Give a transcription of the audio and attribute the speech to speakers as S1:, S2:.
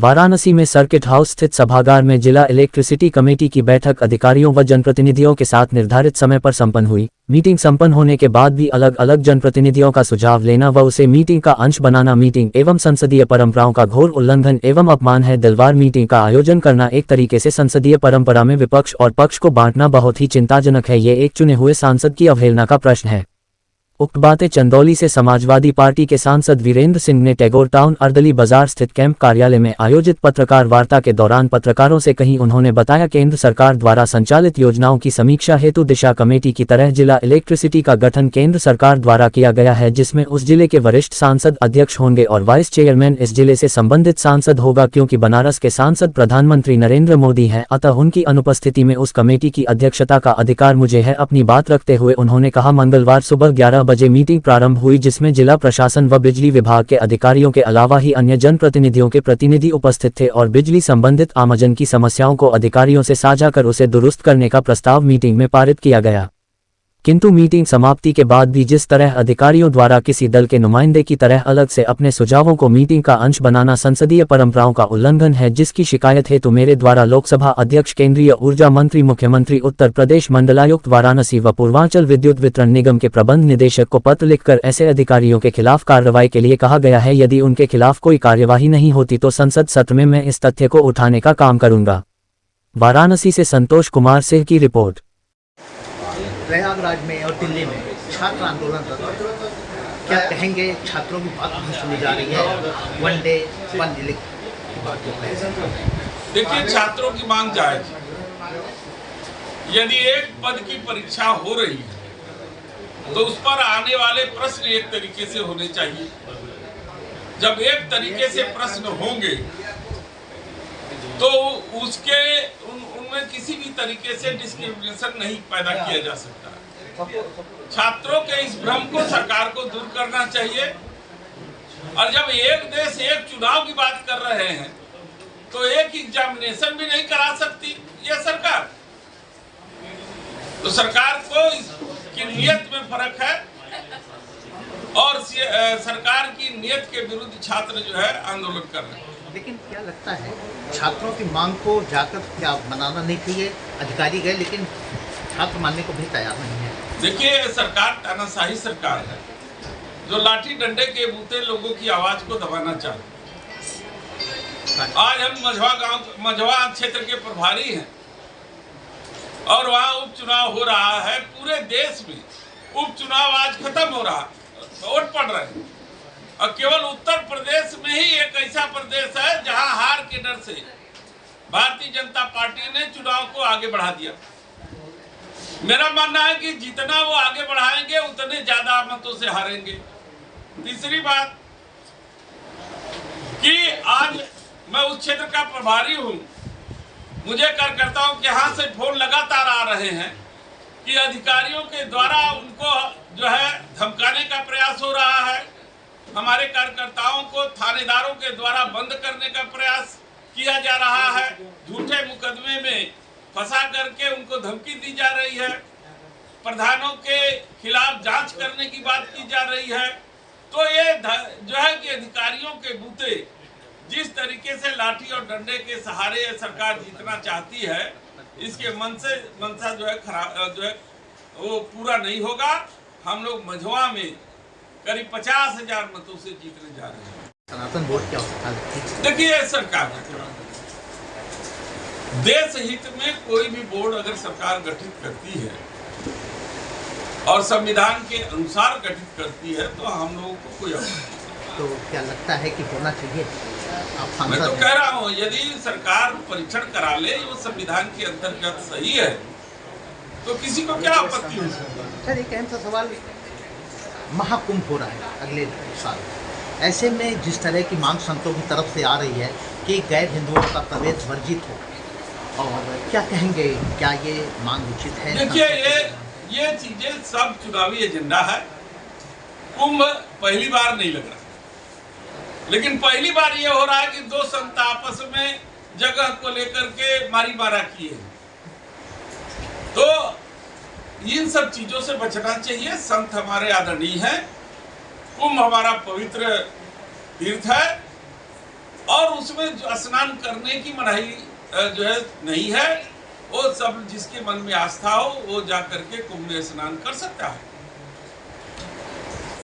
S1: वाराणसी में circuit house स्थित सभागार में जिला इलेक्ट्रिसिटी कमेटी की बैठक अधिकारियों व जनप्रतिनिधियों के साथ निर्धारित समय पर संपन्न हुई। मीटिंग संपन्न होने के बाद भी अलग अलग जनप्रतिनिधियों का सुझाव लेना व उसे मीटिंग का अंश बनाना मीटिंग एवं संसदीय परंपराओं का घोर उल्लंघन एवं अपमान है। दिलवार मीटिंग का आयोजन करना एक तरीके से संसदीय परंपरा में विपक्ष और पक्ष को बांटना बहुत ही चिंताजनक है। ये एक चुने हुए सांसद की अवहेलना का प्रश्न है। उक्त बातें चंदौली से समाजवादी पार्टी के सांसद वीरेंद्र सिंह ने टैगोर टाउन अर्दली बाजार स्थित कैंप कार्यालय में आयोजित पत्रकार वार्ता के दौरान पत्रकारों से कही। उन्होंने बताया केंद्र सरकार द्वारा संचालित योजनाओं की समीक्षा हेतु दिशा कमेटी की तरह जिला इलेक्ट्रिसिटी का गठन केंद्र सरकार द्वारा किया गया है, जिसमें उस जिले के वरिष्ठ सांसद अध्यक्ष होंगे और वाइस चेयरमैन इस जिले से संबंधित सांसद होगा। क्योंकि बनारस के सांसद प्रधानमंत्री नरेंद्र मोदी हैं, अतः उनकी अनुपस्थिति में उस कमेटी की अध्यक्षता का अधिकार मुझे है। अपनी बात रखते हुए उन्होंने कहा, मंगलवार सुबह 11 बजे मीटिंग प्रारंभ हुई, जिसमें जिला प्रशासन व बिजली विभाग के अधिकारियों के अलावा ही अन्य जनप्रतिनिधियों के प्रतिनिधि उपस्थित थे और बिजली संबंधित आमजन की समस्याओं को अधिकारियों से साझा कर उसे दुरुस्त करने का प्रस्ताव मीटिंग में पारित किया गया। किंतु मीटिंग समाप्ति के बाद भी जिस तरह अधिकारियों द्वारा किसी दल के नुमाइंदे की तरह अलग से अपने सुझावों को मीटिंग का अंश बनाना संसदीय परंपराओं का उल्लंघन है, जिसकी शिकायत हेतु मेरे द्वारा लोकसभा अध्यक्ष, केंद्रीय ऊर्जा मंत्री, मुख्यमंत्री उत्तर प्रदेश, मंडलायुक्त वाराणसी व पूर्वांचल विद्युत वितरण निगम के प्रबंध निदेशक को पत्र लिखकर ऐसे अधिकारियों के खिलाफ कार्रवाई के लिए कहा गया है। यदि उनके खिलाफ कोई कार्यवाही नहीं होती तो संसद सत्र में मैं इस तथ्य को उठाने का काम करूंगा। वाराणसी से संतोष कुमार सिंह की रिपोर्ट।
S2: प्रयागराज में और दिल्ली में छात्र आंदोलन क्या कहेंगे? छात्रों की बात नहीं सुनी जा रही है। One day one election.
S3: देखिए, छात्रों की मांग जायज। यदि एक पद की परीक्षा हो रही है तो उस पर आने वाले प्रश्न एक तरीके से होने चाहिए। जब एक तरीके से प्रश्न होंगे तो उसके उनमें किसी भी तरीके से डिस्क्रिमिनेशन नहीं पैदा किया जा सकता। छात्रों के इस भ्रम को सरकार को दूर करना चाहिए। और जब एक देश एक चुनाव की बात कर रहे हैं तो एक एग्जामिनेशन भी नहीं करा सकती यह सरकार। तो सरकार को इसकी नीयत में फर्क है और सरकार की नीयत के विरुद्ध छात्र जो है आंदोलन कर रहे हैं।
S2: लेकिन क्या लगता है, छात्रों की मांग को जाकर क्या मनाना नहीं चाहिए? अधिकारी गए लेकिन छात्र मानने को भी तैयार नहीं है।
S3: देखिए, सरकार तानाशाही सरकार है जो लाठी डंडे के बूते लोगों की आवाज को दबाना चाहती है। आज हम मझवा क्षेत्र के प्रभारी हैं और वहाँ उपचुनाव हो रहा है। पूरे देश में उपचुनाव आज खत्म हो रहा है, वोट पड़ रहे हैं और केवल उत्तर प्रदेश में ही एक ऐसा प्रदेश है जहां हार के डर से भारतीय जनता पार्टी ने चुनाव को आगे बढ़ा दिया। मेरा मानना है कि जितना वो आगे बढ़ाएंगे उतने ज्यादा मतों से हारेंगे। तीसरी बात कि आज मैं उस क्षेत्र का प्रभारी हूं, मुझे कार्यकर्ताओं के हाथ से फोन लगातार आ रहे हैं कि अधिकारियों के द्वारा उनको जो है धमकाने का प्रयास हो रहा है। हमारे कार्यकर्ताओं को थानेदारों के द्वारा बंद करने का प्रयास किया जा रहा है। झूठे मुकदमे में फंसा करके उनको धमकी दी जा रही है। प्रधानों के खिलाफ जांच करने की बात की जा रही है। तो ये जो है कि अधिकारियों के बूते जिस तरीके से लाठी और डंडे के सहारे सरकार जीतना चाहती है, इसके मनसा जो है खराब जो है वो पूरा नहीं होगा। हम लोग मझवा में करीब 50,000 मतों से जीतने जा रहे हैं।
S2: सनातन बोर्ड क्या होता है?
S3: देखिए, सरकार देश हित में कोई भी बोर्ड अगर सरकार गठित करती है और संविधान के अनुसार गठित करती है तो हम लोगों को कोई
S2: तो क्या लगता है कि होना चाहिए?
S3: मैं तो कह रहा हूँ, यदि सरकार परीक्षण करा ले वो संविधान के अंतर्गत सही है तो किसी को क्या आपत्ति हो सकती है।
S2: सर, एक अहम सा सवाल, महाकुंभ हो रहा है अगले साल, ऐसे में जिस तरह की मांग संतों की तरफ से आ रही है कि गैर हिंदुओं का प्रवेश वर्जित हो, और क्या कहेंगे, क्या ये मांग उचित है?
S3: देखिए, ये चीजें सब चुनावी एजेंडा है। कुंभ पहली बार नहीं लग रहा, लेकिन पहली बार ये हो रहा है कि दो संत आपस में जगह को लेकर के मारा किए। तो इन सब चीजों से बचना चाहिए। संत हमारे आदरणीय हैं, कुंभ हमारा पवित्र तीर्थ है और उसमें जो स्नान करने की मनाही जो है नहीं है। वो सब जिसके मन में आस्था हो वो जा करके कुंभ में स्नान कर सकता है।